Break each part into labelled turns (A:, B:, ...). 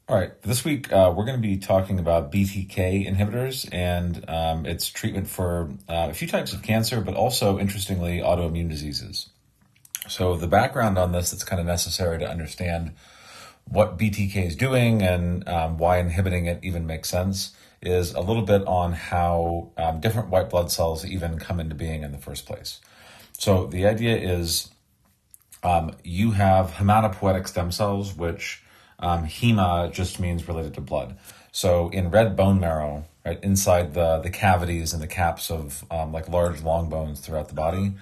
A: All right, this week we're going to be talking about BTK inhibitors and its treatment for a few types of cancer, but also, interestingly, autoimmune diseases. So the background on this that's kind of necessary to understand what BTK is doing and why inhibiting it even makes sense is a little bit on how different white blood cells even come into being in the first place. So the idea is you have hematopoietic stem cells, which hema just means related to blood. So in red bone marrow, right, inside the cavities and the caps of like large long bones throughout the body,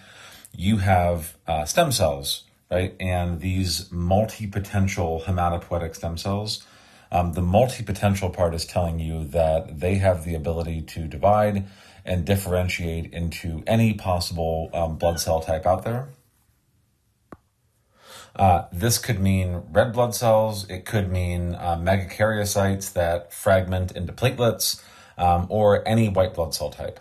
A: you have stem cells, right? And these multi-potential hematopoietic stem cells, the multi-potential part is telling you that they have the ability to divide and differentiate into any possible blood cell type out there. This could mean red blood cells. It could mean megakaryocytes that fragment into platelets, or any white blood cell type,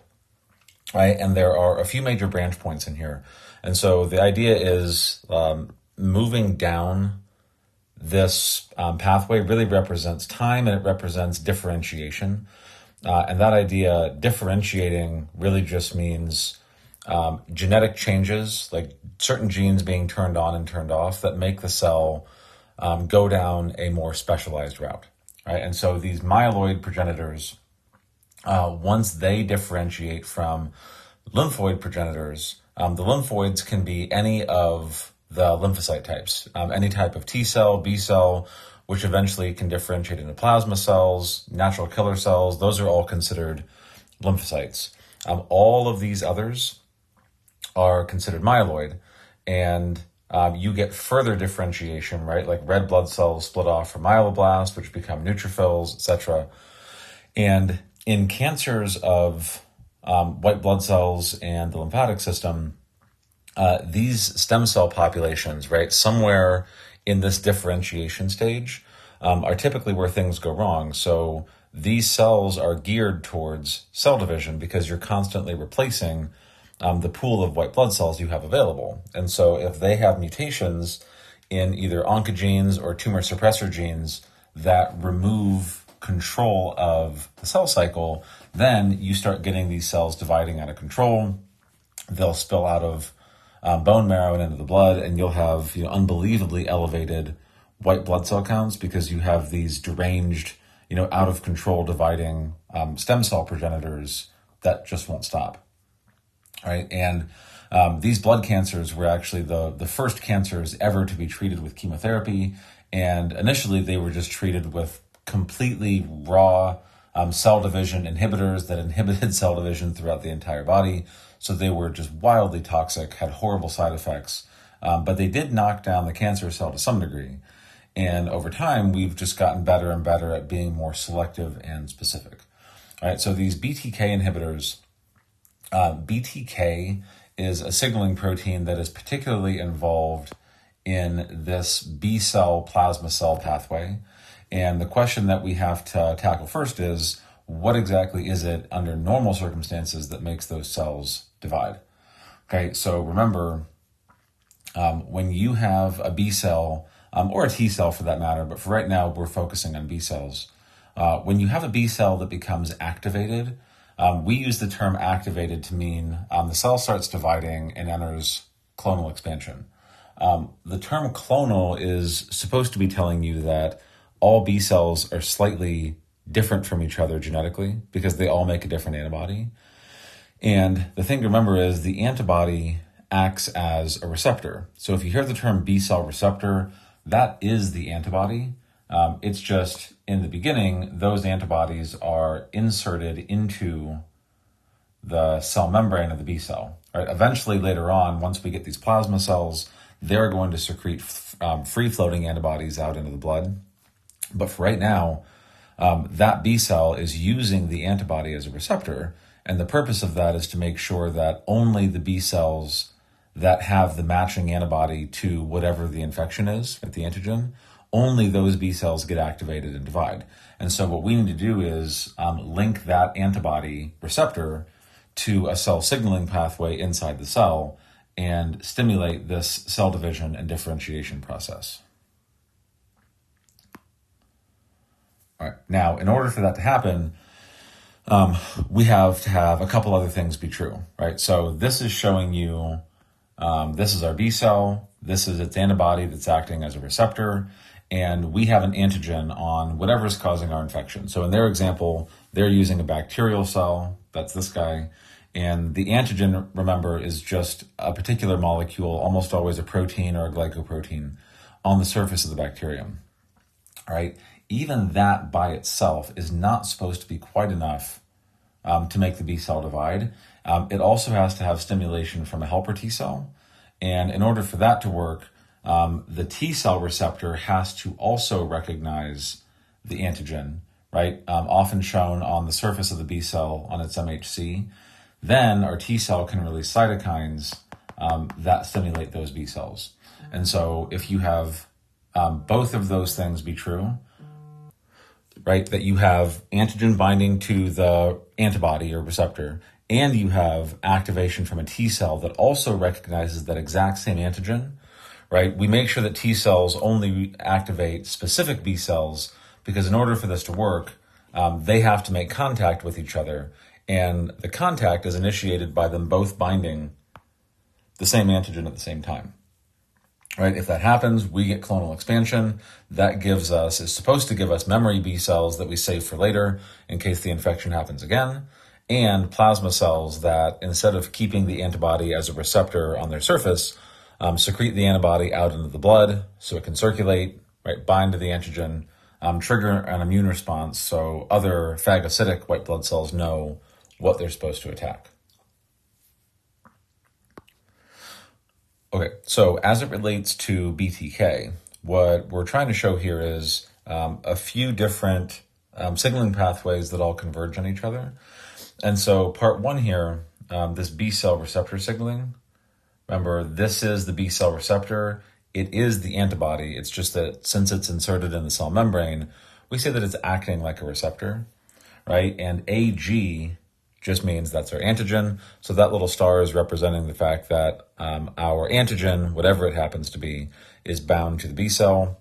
A: right? And there are a few major branch points in here. And so the idea is moving down this pathway really represents time, and it represents differentiation. And that idea, differentiating, really just means genetic changes, like certain genes being turned on and turned off, that make the cell go down a more specialized route, right? And so these myeloid progenitors, once they differentiate from lymphoid progenitors, the lymphoids can be any of the lymphocyte types, any type of T cell, B cell, which eventually can differentiate into plasma cells, natural killer cells. Those are all considered lymphocytes. All of these others are considered myeloid, and you get further differentiation, right? Like red blood cells split off from myeloblasts, which become neutrophils, etc. And in cancers of white blood cells and the lymphatic system, these stem cell populations, right, somewhere in this differentiation stage, are typically where things go wrong. So these cells are geared towards cell division because you're constantly replacing the pool of white blood cells you have available. And so if they have mutations in either oncogenes or tumor suppressor genes that remove control of the cell cycle, then you start getting these cells dividing out of control. They'll spill out of bone marrow and into the blood, and you'll have unbelievably elevated white blood cell counts because you have these deranged, out of control dividing stem cell progenitors that just won't stop. Right, and these blood cancers were actually the first cancers ever to be treated with chemotherapy, and initially they were just treated with completely raw cell division inhibitors that inhibited cell division throughout the entire body. So they were just wildly toxic, had horrible side effects, but they did knock down the cancer cell to some degree. And over time, we've just gotten better and better at being more selective and specific. All right, so these BTK inhibitors, BTK is a signaling protein that is particularly involved in this B cell plasma cell pathway. And the question that we have to tackle first is, what exactly is it under normal circumstances that makes those cells divide? Okay, so remember, when you have a B cell, or a T cell for that matter, but for right now we're focusing on B cells. When you have a B cell that becomes activated, we use the term activated to mean the cell starts dividing and enters clonal expansion. The term clonal is supposed to be telling you that all B cells are slightly different from each other genetically because they all make a different antibody. And the thing to remember is the antibody acts as a receptor. So if you hear the term B cell receptor, that is the antibody. It's just in the beginning, those antibodies are inserted into the cell membrane of the B cell. Right? Eventually, later on, once we get these plasma cells, they're going to secrete free-floating antibodies out into the blood. But for right now, that B cell is using the antibody as a receptor, and the purpose of that is to make sure that only the B cells that have the matching antibody to whatever the infection is at the antigen, only those B cells get activated and divide. And so what we need to do is link that antibody receptor to a cell signaling pathway inside the cell and stimulate this cell division and differentiation process. All right. Now, in order for that to happen, we have to have a couple other things be true, right? So this is showing you, this is our B cell, this is its antibody that's acting as a receptor, and we have an antigen on whatever's causing our infection. So in their example, they're using a bacterial cell, that's this guy, and the antigen, remember, is just a particular molecule, almost always a protein or a glycoprotein, on the surface of the bacterium, all right? Even that by itself is not supposed to be quite enough to make the B cell divide. It also has to have stimulation from a helper T cell. And in order for that to work, the T cell receptor has to also recognize the antigen, right? Often shown on the surface of the B cell on its MHC. Then our T cell can release cytokines that stimulate those B cells. And so if you have both of those things be true, right, that you have antigen binding to the antibody or receptor, and you have activation from a T cell that also recognizes that exact same antigen, right? We make sure that T cells only activate specific B cells because in order for this to work, they have to make contact with each other. And the contact is initiated by them both binding the same antigen at the same time. Right? If that happens, we get clonal expansion. That is supposed to give us memory B cells that we save for later in case the infection happens again, and plasma cells that, instead of keeping the antibody as a receptor on their surface, secrete the antibody out into the blood so it can circulate, right, bind to the antigen, trigger an immune response so other phagocytic white blood cells know what they're supposed to attack. Okay, so as it relates to BTK, what we're trying to show here is a few different signaling pathways that all converge on each other. And so part one here, this B cell receptor signaling, remember, this is the B cell receptor. It is the antibody. It's just that since it's inserted in the cell membrane, we say that it's acting like a receptor, right? And AG just means that's our antigen. So that little star is representing the fact that our antigen, whatever it happens to be, is bound to the B cell.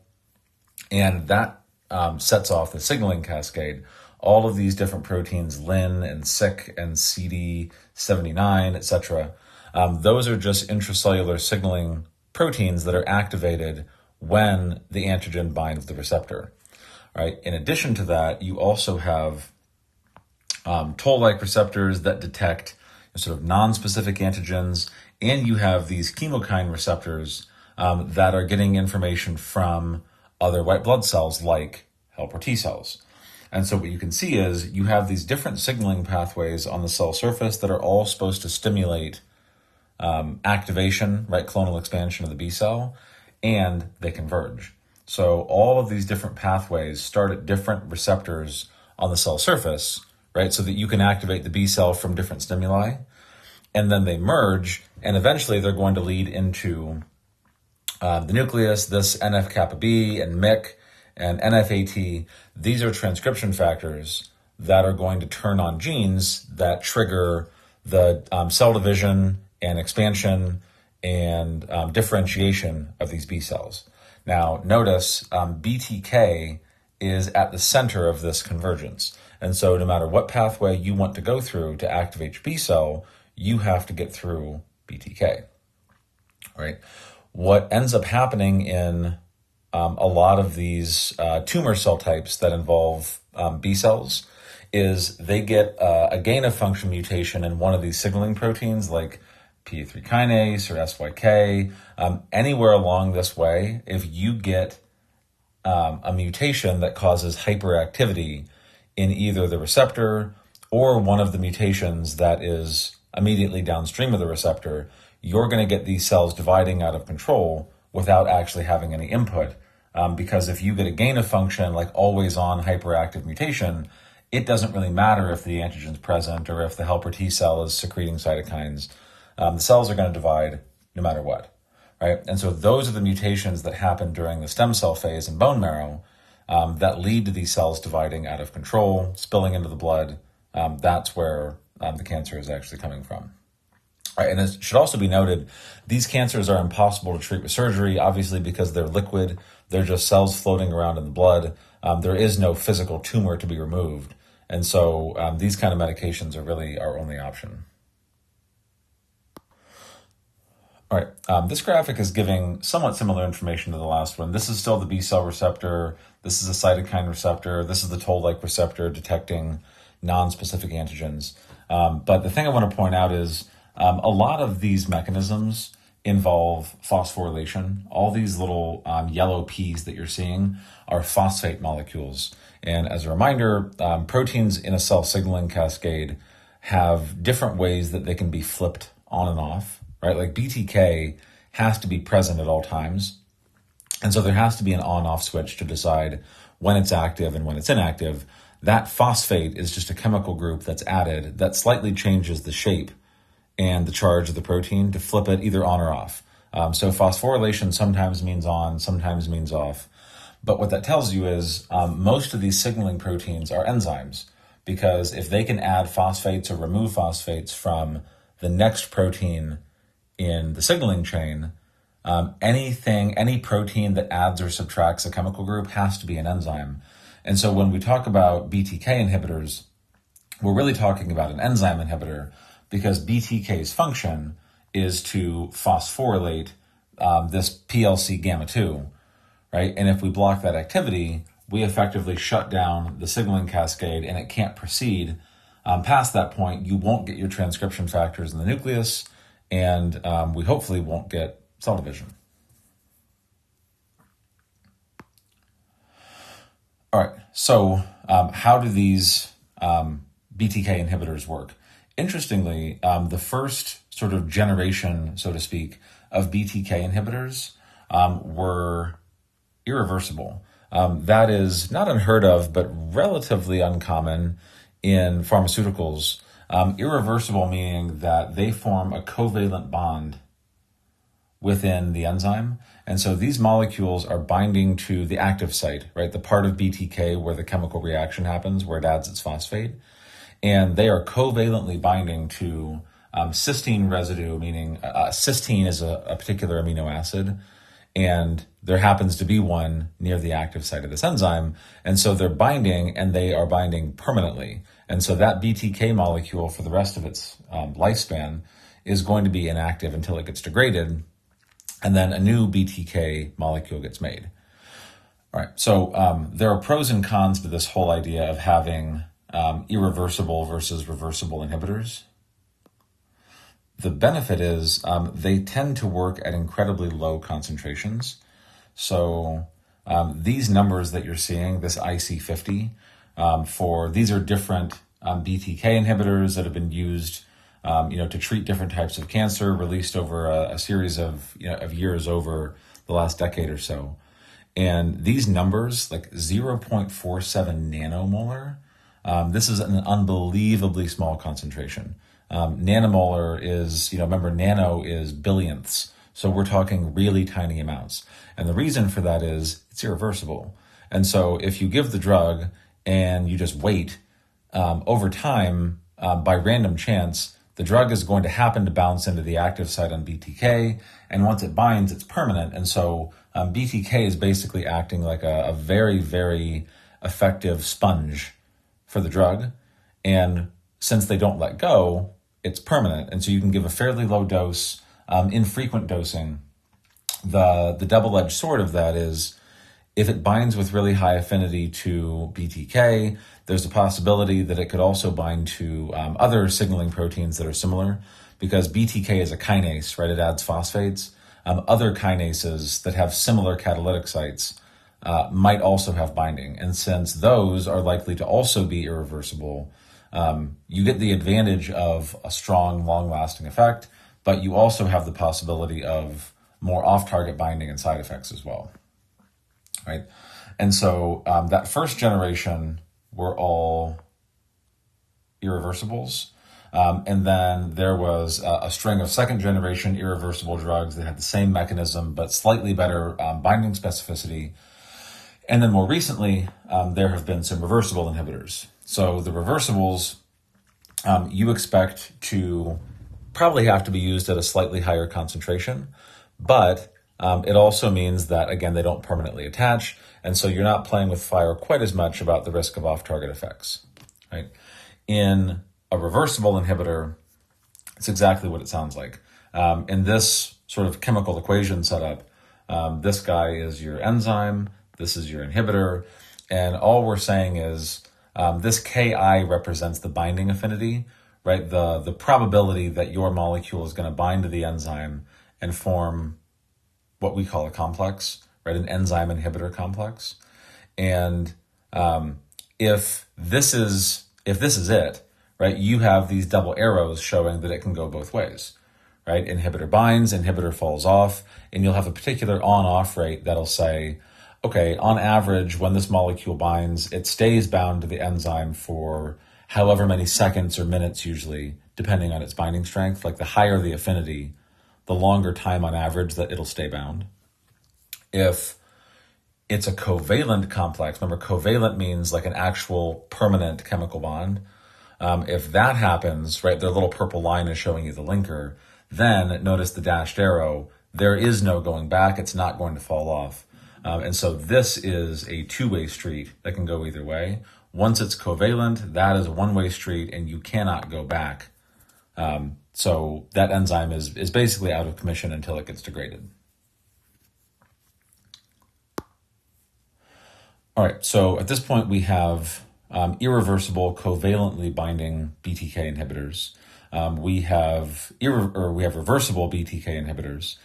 A: And that sets off the signaling cascade. All of these different proteins, Lin and Sic and CD79, etc., those are just intracellular signaling proteins that are activated when the antigen binds the receptor. Right? In addition to that, you also have toll-like receptors that detect sort of non-specific antigens, and you have these chemokine receptors that are getting information from other white blood cells like helper T cells. And so what you can see is you have these different signaling pathways on the cell surface that are all supposed to stimulate activation, right, clonal expansion of the B cell, and they converge. So all of these different pathways start at different receptors on the cell surface, right, so that you can activate the B cell from different stimuli, and then they merge, and eventually they're going to lead into the nucleus, this NF-kappa B and MYC and NFAT. These are transcription factors that are going to turn on genes that trigger the cell division and expansion and differentiation of these B cells. Now, notice BTK is at the center of this convergence. And so no matter what pathway you want to go through to activate your B cell, you have to get through BTK, right? What ends up happening in a lot of these tumor cell types that involve B cells is they get a gain-of-function mutation in one of these signaling proteins like PA3 kinase or SYK. Anywhere along this way, if you get a mutation that causes hyperactivity in either the receptor or one of the mutations that is immediately downstream of the receptor, you're going to get these cells dividing out of control without actually having any input. Because if you get a gain of function, like always on hyperactive mutation, it doesn't really matter if the antigen's present or if the helper T cell is secreting cytokines. The cells are going to divide no matter what, right? And so those are the mutations that happen during the stem cell phase in bone marrow that lead to these cells dividing out of control, spilling into the blood. That's where the cancer is actually coming from. Right, and it should also be noted, these cancers are impossible to treat with surgery, obviously because they're liquid. They're just cells floating around in the blood. there is no physical tumor to be removed. And so these kind of medications are really our only option. All right, this graphic is giving somewhat similar information to the last one. This is still the B cell receptor. This is a cytokine receptor. This is the toll-like receptor detecting non-specific antigens. But the thing I want to point out is a lot of these mechanisms involve phosphorylation. All these little yellow P's that you're seeing are phosphate molecules. And as a reminder, proteins in a cell signaling cascade have different ways that they can be flipped on and off, right? Like BTK has to be present at all times. And so there has to be an on-off switch to decide when it's active and when it's inactive. That phosphate is just a chemical group that's added that slightly changes the shape and the charge of the protein to flip it either on or off. So phosphorylation sometimes means on, sometimes means off. But what that tells you is most of these signaling proteins are enzymes, because if they can add phosphates or remove phosphates from the next protein in the signaling chain, any protein that adds or subtracts a chemical group has to be an enzyme. And so when we talk about BTK inhibitors, we're really talking about an enzyme inhibitor, because BTK's function is to phosphorylate this PLC gamma 2, right? And if we block that activity, we effectively shut down the signaling cascade and it can't proceed. Past that point, you won't get your transcription factors in the nucleus, and we hopefully won't get cell division. All right, so how do these BTK inhibitors work? Interestingly, the first sort of generation, so to speak, of BTK inhibitors were irreversible. That is not unheard of, but relatively uncommon in pharmaceuticals. Irreversible meaning that they form a covalent bond within the enzyme. And so these molecules are binding to the active site, right? The part of BTK where the chemical reaction happens, where it adds its phosphate. And they are covalently binding to cysteine residue, meaning cysteine is a particular amino acid, and there happens to be one near the active site of this enzyme. And so they're binding, and they are binding permanently. And so that BTK molecule for the rest of its lifespan is going to be inactive until it gets degraded, and then a new BTK molecule gets made. All right, so there are pros and cons to this whole idea of having irreversible versus reversible inhibitors. The benefit is they tend to work at incredibly low concentrations. So these numbers that you're seeing, this IC50, these are different BTK inhibitors that have been used to treat different types of cancer, released over a series of years over the last decade or so. And these numbers, like 0.47 nanomolar, this is an unbelievably small concentration. Nanomolar is, remember, nano is billionths. So we're talking really tiny amounts. And the reason for that is it's irreversible. And so if you give the drug and you just wait, over time, by random chance, the drug is going to happen to bounce into the active site on BTK. And once it binds, it's permanent. And so BTK is basically acting like a very, very effective sponge for the drug. And since they don't let go, it's permanent. And so you can give a fairly low dose, infrequent dosing. The double-edged sword of that is if it binds with really high affinity to BTK, there's a possibility that it could also bind to other signaling proteins that are similar, because BTK is a kinase, right? It adds phosphates. Other kinases that have similar catalytic sites might also have binding. And since those are likely to also be irreversible, you get the advantage of a strong, long-lasting effect, but you also have the possibility of more off-target binding and side effects as well, right? And so that first generation were all irreversibles. And then there was a string of second-generation irreversible drugs that had the same mechanism, but slightly better binding specificity. And then more recently, there have been some reversible inhibitors. So the reversibles, you expect to probably have to be used at a slightly higher concentration, but It also means that, again, they don't permanently attach, and so you're not playing with fire quite as much about the risk of off-target effects, right? In a reversible inhibitor, it's exactly what it sounds like. In this sort of chemical equation setup, this guy is your enzyme, this is your inhibitor, and all we're saying is this Ki represents the binding affinity, right? The probability that your molecule is going to bind to the enzyme and form what we call a complex, right? An enzyme inhibitor complex. And if this is it, right, you have these double arrows showing that it can go both ways, right? Inhibitor binds, inhibitor falls off, and you'll have a particular on-off rate that'll say, okay, on average, when this molecule binds, it stays bound to the enzyme for however many seconds or minutes usually, depending on its binding strength. Like the higher the affinity, the longer time on average that it'll stay bound. If it's a covalent complex, remember covalent means like an actual permanent chemical bond. If that happens, right, the little purple line is showing you the linker, then notice the dashed arrow, there is no going back, it's not going to fall off. And so this is a two-way street that can go either way. Once it's covalent, that is a one-way street and you cannot go back. So that enzyme is basically out of commission until it gets degraded. All right, so at this point we have irreversible covalently binding BTK inhibitors. We have reversible BTK inhibitors.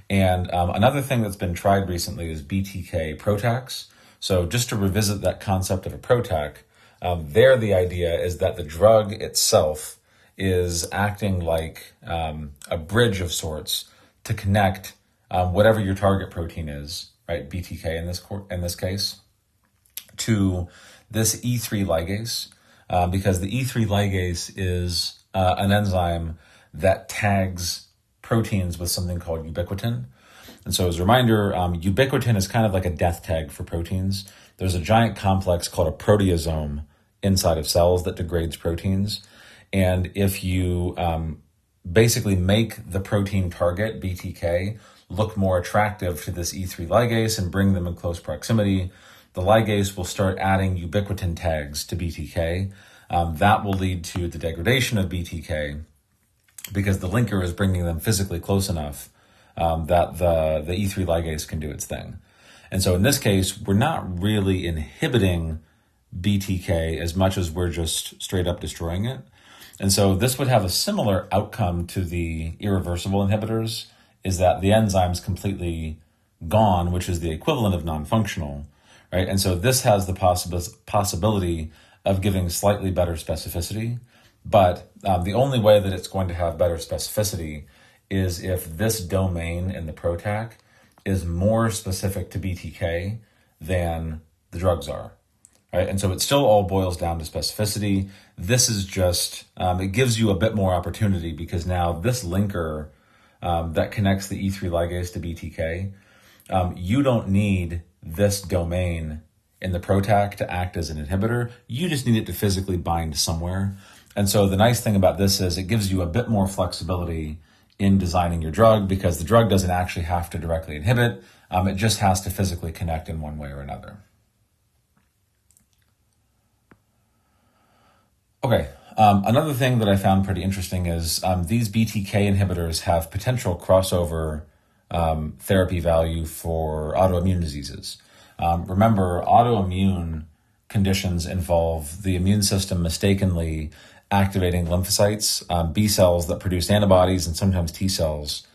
A: And another thing that's been tried recently is BTK PROTACs. So just to revisit that concept of a PROTAC, there the idea is that the drug itself is acting like a bridge of sorts to connect whatever your target protein is, right, BTK in this case, to this E3 ligase, because the E3 ligase is an enzyme that tags proteins with something called ubiquitin. And so as a reminder, ubiquitin is kind of like a death tag for proteins. There's a giant complex called a proteasome inside of cells that degrades proteins. And if you basically make the protein target, BTK, look more attractive to this E3 ligase and bring them in close proximity, the ligase will start adding ubiquitin tags to BTK. That will lead to the degradation of BTK because the linker is bringing them physically close enough that the E3 ligase can do its thing. And so in this case, we're not really inhibiting BTK as much as we're just straight up destroying it. And so this would have a similar outcome to the irreversible inhibitors, is that the enzyme's completely gone, which is the equivalent of non-functional, right? And so this has the possibility of giving slightly better specificity, but the only way that it's going to have better specificity is if this domain in the PROTAC is more specific to BTK than the drugs are. Right? And so it still all boils down to specificity. This is just, it gives you a bit more opportunity because now this linker that connects the E3 ligase to BTK, you don't need this domain in the PROTAC to act as an inhibitor. You just need it to physically bind somewhere. And so the nice thing about this is it gives you a bit more flexibility in designing your drug because the drug doesn't actually have to directly inhibit. It just has to physically connect in one way or another. Okay, another thing that I found pretty interesting is these BTK inhibitors have potential crossover therapy value for autoimmune diseases. Remember, autoimmune conditions involve the immune system mistakenly activating lymphocytes, B cells that produce antibodies, and sometimes T cells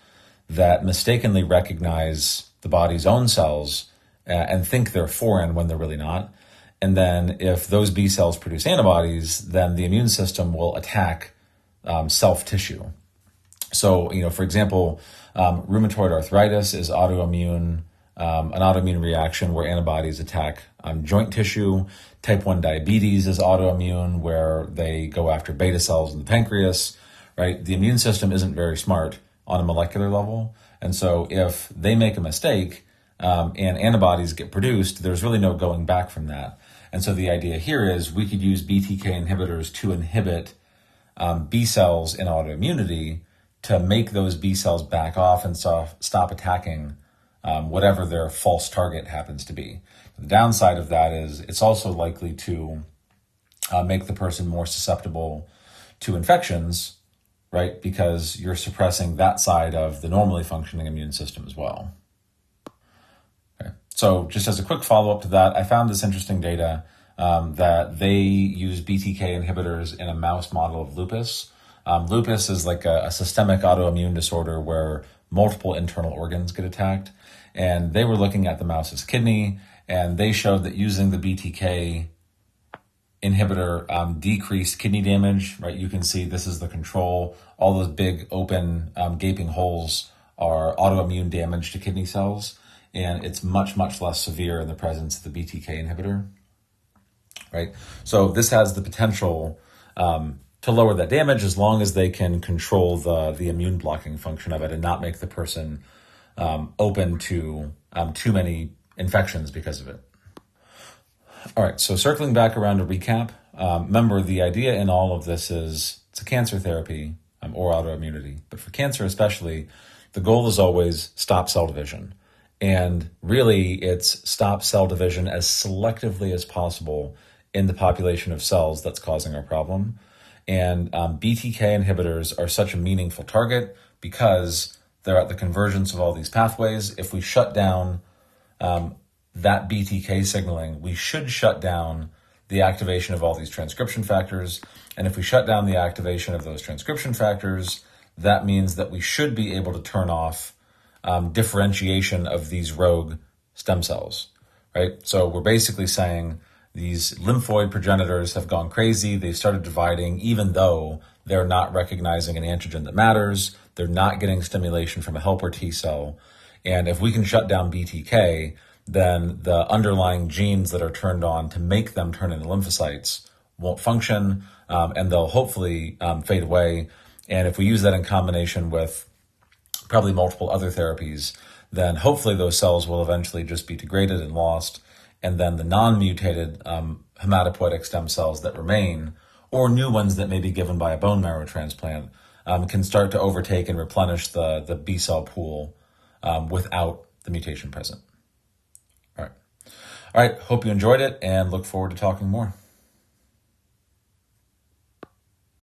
A: that mistakenly recognize the body's own cells and think they're foreign when they're really not. And then if those B cells produce antibodies, then the immune system will attack self-tissue. So, for example, rheumatoid arthritis is autoimmune, an autoimmune reaction where antibodies attack joint tissue. Type 1 diabetes is autoimmune where they go after beta cells in the pancreas, right? The immune system isn't very smart on a molecular level. And so if they make a mistake and antibodies get produced, there's really no going back from that. And so the idea here is we could use BTK inhibitors to inhibit B cells in autoimmunity to make those B cells back off and stop attacking whatever their false target happens to be. The downside of that is it's also likely to make the person more susceptible to infections, right? Because you're suppressing that side of the normally functioning immune system as well. Okay. So just as a quick follow-up to that, I found this interesting data that they use BTK inhibitors in a mouse model of lupus. Lupus is like a systemic autoimmune disorder where multiple internal organs get attacked. And they were looking at the mouse's kidney, and they showed that using the BTK inhibitor decreased kidney damage, right? You can see this is the control. All those big open gaping holes are autoimmune damage to kidney cells, and it's much, much less severe in the presence of the BTK inhibitor, right? So this has the potential to lower that damage as long as they can control the immune blocking function of it and not make the person open to too many infections because of it. All right, so circling back around to recap, remember the idea in all of this is it's a cancer therapy or autoimmunity, but for cancer especially, the goal is always stop cell division. And really, it's stop cell division as selectively as possible in the population of cells that's causing our problem. And BTK inhibitors are such a meaningful target because they're at the convergence of all these pathways. If we shut down that BTK signaling, we should shut down the activation of all these transcription factors. And if we shut down the activation of those transcription factors, that means that we should be able to turn off differentiation of these rogue stem cells, right? So we're basically saying these lymphoid progenitors have gone crazy. They've started dividing, even though they're not recognizing an antigen that matters. They're not getting stimulation from a helper T cell. And if we can shut down BTK, then the underlying genes that are turned on to make them turn into lymphocytes won't function, and they'll hopefully fade away. And if we use that in combination with probably multiple other therapies, then hopefully those cells will eventually just be degraded and lost. And then the non-mutated hematopoietic stem cells that remain, or new ones that may be given by a bone marrow transplant, can start to overtake and replenish the B cell pool without the mutation present. All right. Hope you enjoyed it and look forward to talking more.